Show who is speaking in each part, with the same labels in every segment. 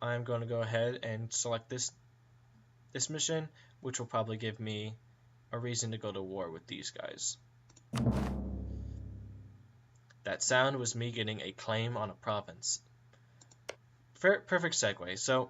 Speaker 1: I'm going to go ahead and select this mission, which will probably give me a reason to go to war with these guys. That sound was me getting a claim on a province. Perfect segue. So,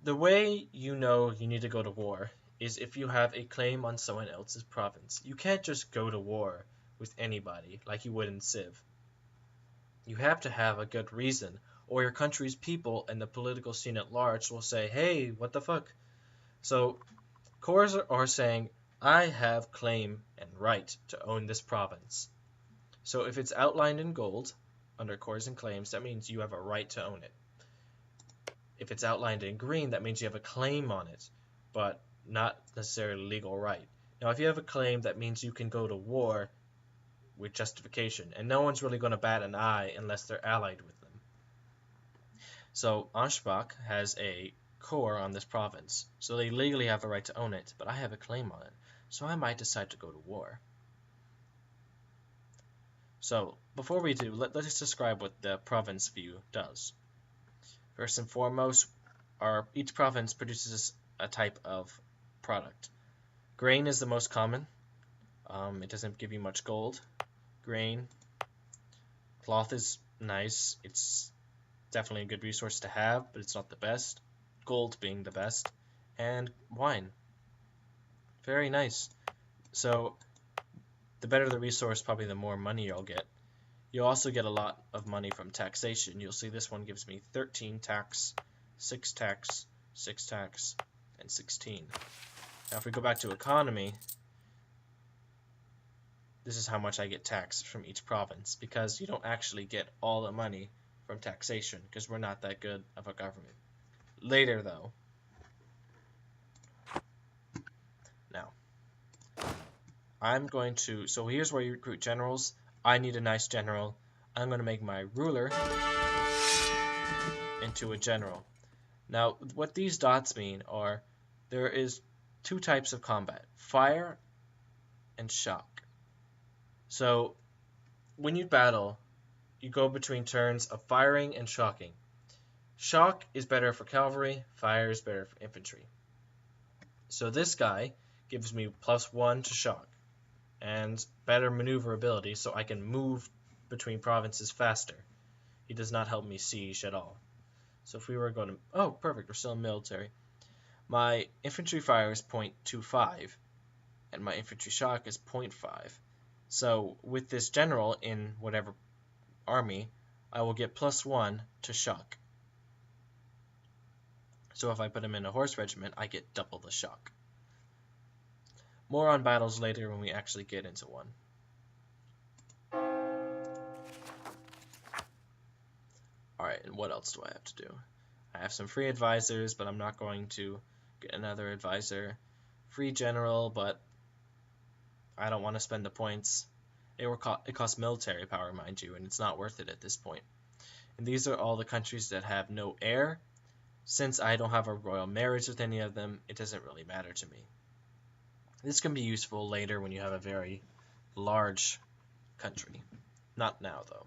Speaker 1: the way you know you need to go to war is if you have a claim on someone else's province. You can't just go to war with anybody like you would in Civ. You have to have a good reason, or your country's people and the political scene at large will say, hey, what the fuck? So, cores are saying, I have claim and right to own this province. So if it's outlined in gold under cores and claims, that means you have a right to own it. If it's outlined in green, that means you have a claim on it, but not necessarily legal right. Now, if you have a claim, that means you can go to war with justification, and no one's really going to bat an eye unless they're allied with them. So Anspach has a core on this province, so they legally have the right to own it, but I have a claim on it, so I might decide to go to war. So before we do, let's describe what the province view does. First and foremost, each province produces a type of product. Grain is the most common. It doesn't give you much gold. Grain. Cloth is nice. It's definitely a good resource to have, but it's not the best. Gold being the best. And wine. Very nice. So the better the resource, probably the more money you'll get. You'll also get a lot of money from taxation. You'll see this one gives me 13 tax, 6 tax, 6 tax, and 16. Now if we go back to economy, this is how much I get taxed from each province, because you don't actually get all the money from taxation, because we're not that good of a government. Later though. Now, so here's where you recruit generals. I need a nice general. I'm going to make my ruler into a general. Now, what these dots mean are there is 2 types of combat, fire and shock. So, when you battle, you go between turns of firing and shocking. Shock is better for cavalry, fire is better for infantry. So this guy gives me +1 to shock and better maneuverability, so I can move between provinces faster. He does not help me siege at all. So if we were going to... Oh, perfect, we're still in military. My infantry fire is 0.25, and my infantry shock is 0.5. So with this general in whatever army, I will get +1 to shock. So if I put him in a horse regiment, I get double the shock. More on battles later when we actually get into one. Alright, and what else do I have to do? I have some free advisors, but I'm not going to get another advisor. Free general, but I don't want to spend the points. It costs military power, mind you, and it's not worth it at this point. And these are all the countries that have no heir. Since I don't have a royal marriage with any of them, it doesn't really matter to me. This can be useful later when you have a very large country. Not now, though.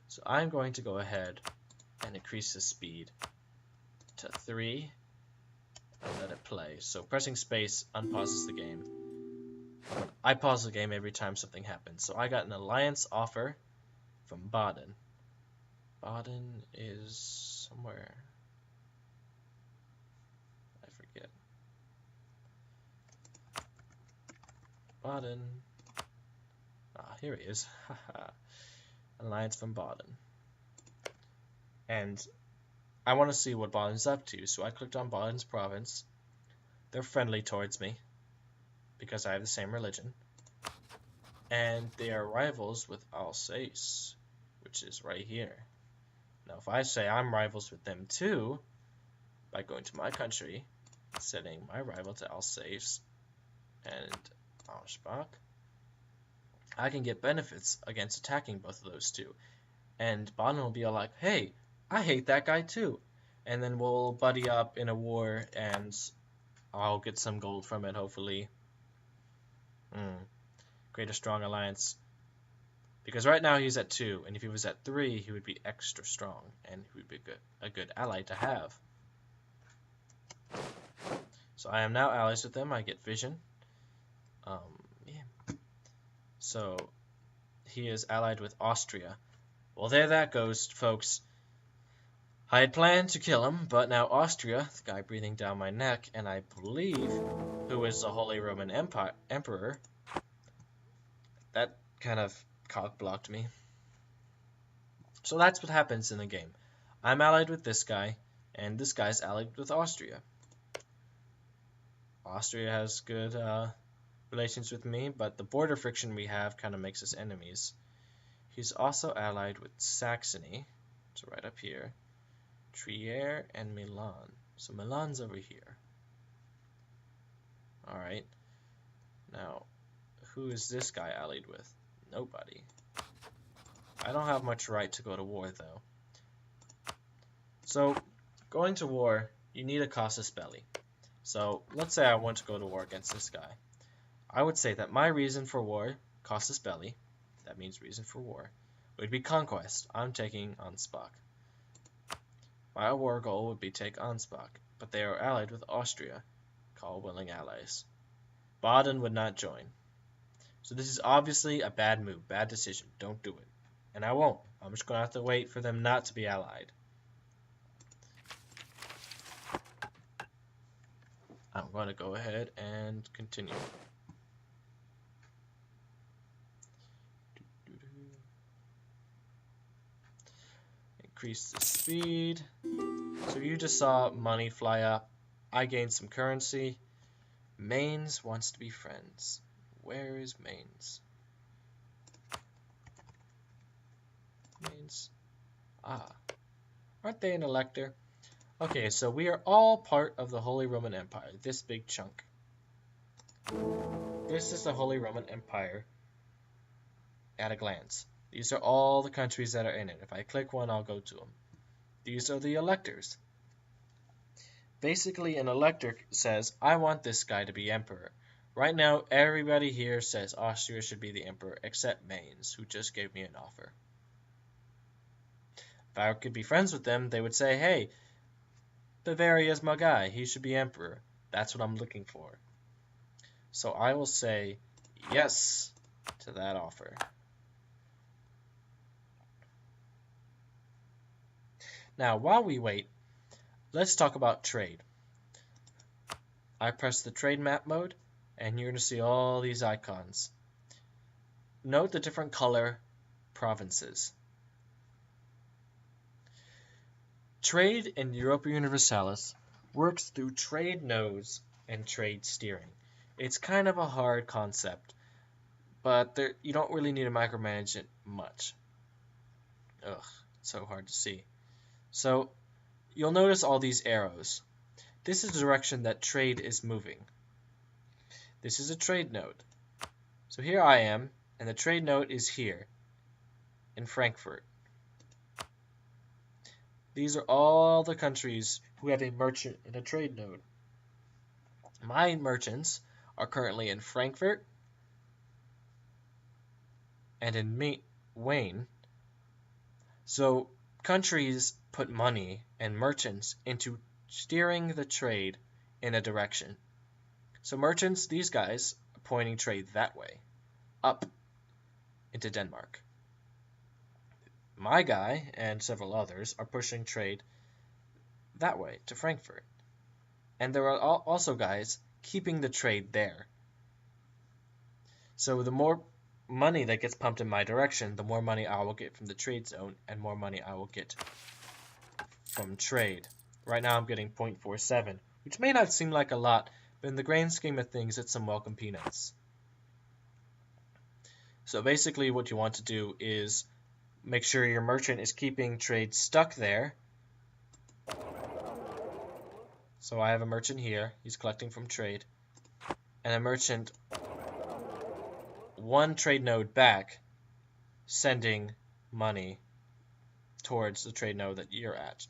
Speaker 1: So I'm going to go ahead and increase the speed to 3 and let it play. So pressing space unpauses the game. I pause the game every time something happens. So I got an alliance offer from Baden. Baden is somewhere. I forget. Baden. Ah, here he is. Alliance from Baden. And I want to see what Baden's up to, so I clicked on Baden's province. They're friendly towards me because I have the same religion. And they are rivals with Alsace, which is right here. Now if I say I'm rivals with them too, by going to my country, setting my rival to Alsace and Anspach, I can get benefits against attacking both of those two. And Baden will be all like, hey, I hate that guy too. And then we'll buddy up in a war and I'll get some gold from it, hopefully. Create a strong alliance. Because right now he's at 2, and if he was at 3, he would be extra strong, and he would be a good ally to have. So I am now allies with them. I get vision. Yeah. So he is allied with Austria. Well, there that goes, folks. I had planned to kill him, but now Austria, the guy breathing down my neck, and I believe who is the Holy Roman Emperor, that kind of cock-blocked me. So that's what happens in the game. I'm allied with this guy, and this guy's allied with Austria. Austria has good relations with me, but the border friction we have kind of makes us enemies. He's also allied with Saxony, so right up here. Trier and Milan. So Milan's over here. Alright. Now, who is this guy allied with? Nobody. I don't have much right to go to war, though. So, going to war, you need a casus belli. So, let's say I want to go to war against this guy. I would say that my reason for war, casus belli, that means reason for war, would be conquest. I'm taking Ansbach. My war goal would be take Ansbach, but they are allied with Austria. Call willing allies. Baden would not join. So this is obviously a bad move, bad decision. Don't do it. And I won't. I'm just going to have to wait for them not to be allied. I'm going to go ahead and continue. Increase the speed. So you just saw money fly up. I gained some currency. Mainz wants to be friends. Where is Mainz? Mainz. Ah. Aren't they an elector? Okay, so we are all part of the Holy Roman Empire. This big chunk. This is the Holy Roman Empire at a glance. These are all the countries that are in it. If I click one, I'll go to them. These are the electors. Basically, an elector says, I want this guy to be emperor. Right now, everybody here says Austria should be the emperor, except Mainz, who just gave me an offer. If I could be friends with them, they would say, hey, Bavaria's my guy. He should be emperor. That's what I'm looking for. So I will say yes to that offer. Now, while we wait, let's talk about trade. I press the trade map mode, and you're going to see all these icons. Note the different color provinces. Trade in Europa Universalis works through trade nodes and trade steering. It's kind of a hard concept, but you don't really need to micromanage it much. Ugh, it's so hard to see. So, you'll notice all these arrows. This is the direction that trade is moving. This is a trade node. So here I am, and the trade node is here, in Frankfurt. These are all the countries who have a merchant and a trade node. My merchants are currently in Frankfurt and in Wayne. So countries put money and merchants into steering the trade in a direction. So merchants, these guys, are pointing trade that way, up into Denmark. My guy and several others are pushing trade that way to Frankfurt. And there are also guys keeping the trade there. So the more money that gets pumped in my direction, the more money I will get from the trade zone and more money I will get from trade. Right now I'm getting 0.47, which may not seem like a lot, but in the grand scheme of things, it's some welcome peanuts. So basically what you want to do is make sure your merchant is keeping trade stuck there. So I have a merchant here, he's collecting from trade, and a merchant one trade node back, sending money towards the trade node that you're at.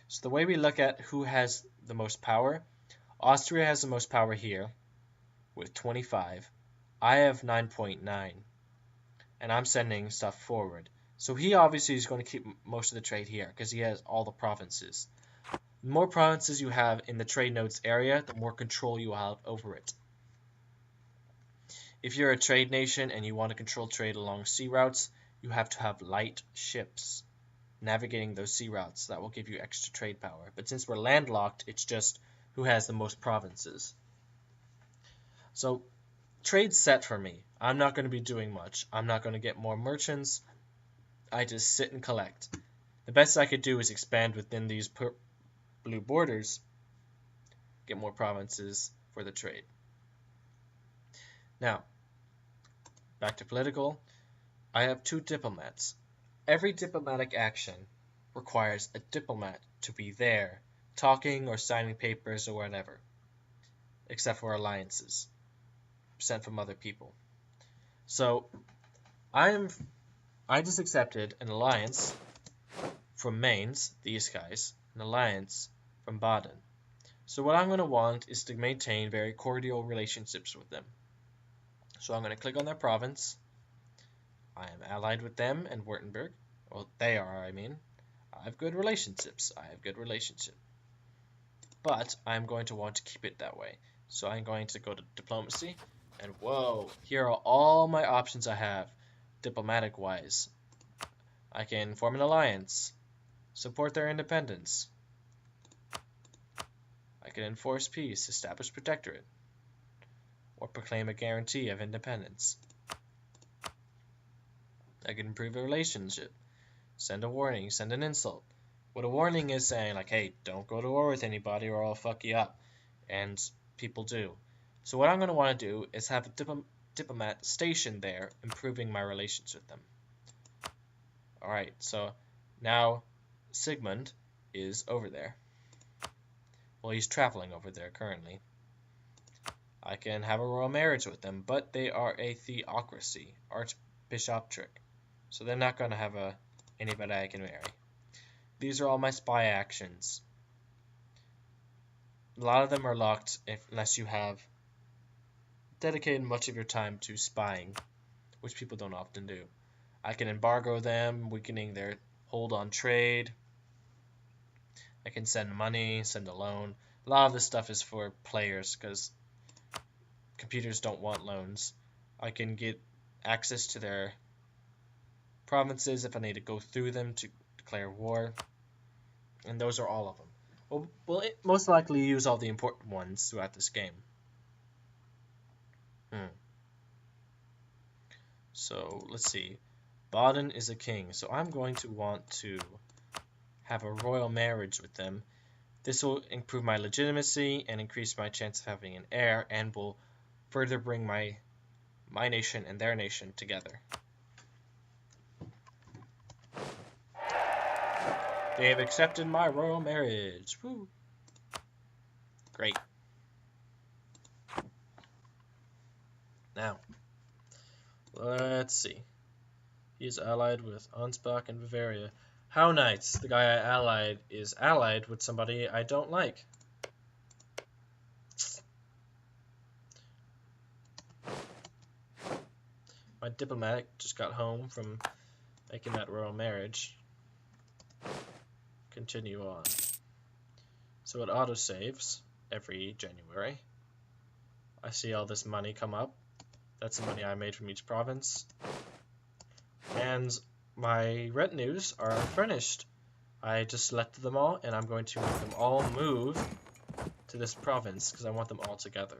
Speaker 1: So the way we look at who has the most power, Austria has the most power here with 25. I have 9.9. and I'm sending stuff forward. So he obviously is going to keep most of the trade here because he has all the provinces. The more provinces you have in the trade nodes area, the more control you have over it. If you're a trade nation and you want to control trade along sea routes, you have to have light ships navigating those sea routes. That will give you extra trade power. But since we're landlocked, it's just who has the most provinces. So trade's set for me. I'm not going to be doing much. I'm not going to get more merchants. I just sit and collect. The best I could do is expand within these blue borders, get more provinces for the trade. Now, back to political. I have 2 diplomats. Every diplomatic action requires a diplomat to be there, talking or signing papers or whatever, except for alliances sent from other people. So I just accepted an alliance from Mainz, these guys, an alliance from Baden. So what I'm going to want is to maintain very cordial relationships with them. So I'm going to click on their province. I am allied with them and Württemberg. Well, they are, I mean. I have good relationships. But I'm going to want to keep it that way. So I'm going to go to diplomacy. And whoa, here are all my options I have, diplomatic-wise. I can form an alliance, support their independence. I can enforce peace, establish protectorate, or proclaim a guarantee of independence. I can improve a relationship, send a warning, send an insult. What a warning is saying, like, hey, don't go to war with anybody or I'll fuck you up. And people do. So what I'm going to want to do is have a diplomat stationed there, improving my relations with them. Alright, so now Sigmund is over there. Well, he's traveling over there currently. I can have a royal marriage with them, but they are a theocracy, archbishopric. So they're not going to have anybody I can marry. These are all my spy actions. A lot of them are locked unless you have dedicated much of your time to spying, which people don't often do. I can embargo them, weakening their hold on trade. I can send money, send a loan. A lot of this stuff is for players because computers don't want loans. I can get access to their provinces if I need to go through them to declare war. And those are all of them. We'll most likely use all the important ones throughout this game. So let's see. Baden is a king, so I'm going to want to have a royal marriage with them. This will improve my legitimacy and increase my chance of having an heir, and will further bring my nation and their nation together. They have accepted my royal marriage. Woo. Great. Now, let's see. He is allied with Ansbach and Bavaria. How nice. The guy I allied is allied with somebody I don't like. My diplomatic just got home from making that royal marriage. Continue on. So it autosaves every January. I see all this money come up. That's the money I made from each province. And my retinues are finished. I just selected them all, and I'm going to make them all move to this province because I want them all together.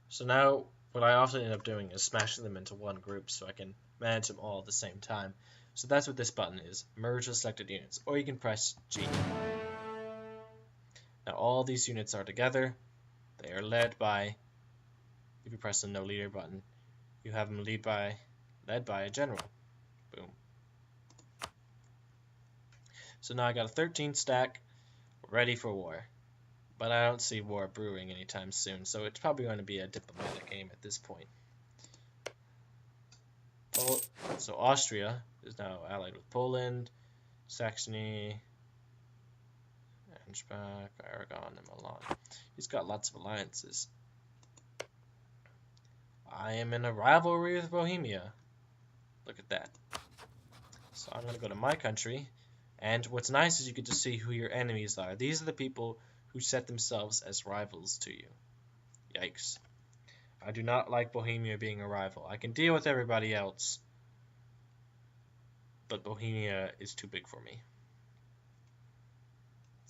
Speaker 1: So now what I often end up doing is smashing them into one group so I can manage them all at the same time. So that's what this button is, merge the selected units, or you can press G. Now all these units are together. They are led by, if you press the no leader button, you have them led by a general. Boom. So now I got a 13 stack ready for war. But I don't see war brewing anytime soon, so it's probably going to be a diplomatic game at this point. So Austria is now allied with Poland, Saxony, Ansbach, Aragon, and Milan. He's got lots of alliances. I am in a rivalry with Bohemia. Look at that. So I'm going to go to my country. And what's nice is you get to see who your enemies are. These are the people who set themselves as rivals to you. Yikes. I do not like Bohemia being a rival. I can deal with everybody else, but Bohemia is too big for me.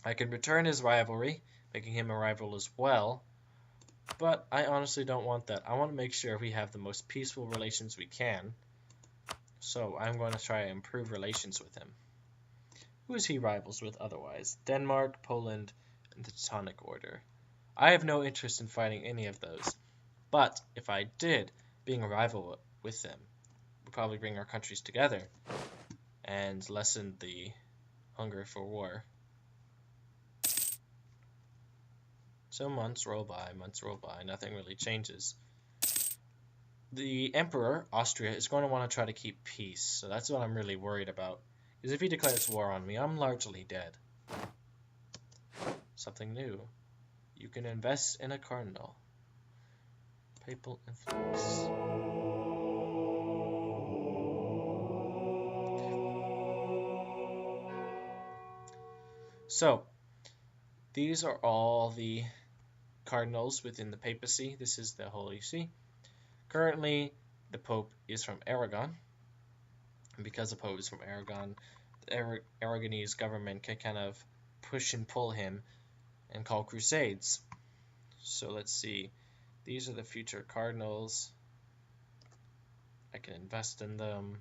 Speaker 1: I can return his rivalry, making him a rival as well, but I honestly don't want that. I want to make sure we have the most peaceful relations we can, so I'm going to try to improve relations with him. Who is he rivals with otherwise? Denmark, Poland, and the Teutonic Order. I have no interest in fighting any of those, but if I did, being a rival with them would probably bring our countries together and lessen the hunger for war. So months roll by, nothing really changes. The Emperor, Austria, is going to want to try to keep peace, so that's what I'm really worried about. Because if he declares war on me, I'm largely dead. Something new. You can invest in a cardinal. Papal influence. So, these are all the cardinals within the papacy. This is the Holy See. Currently, the Pope is from Aragon. And because the Pope is from Aragon, the Aragonese government can kind of push and pull him and call crusades. So let's see. These are the future cardinals. I can invest in them.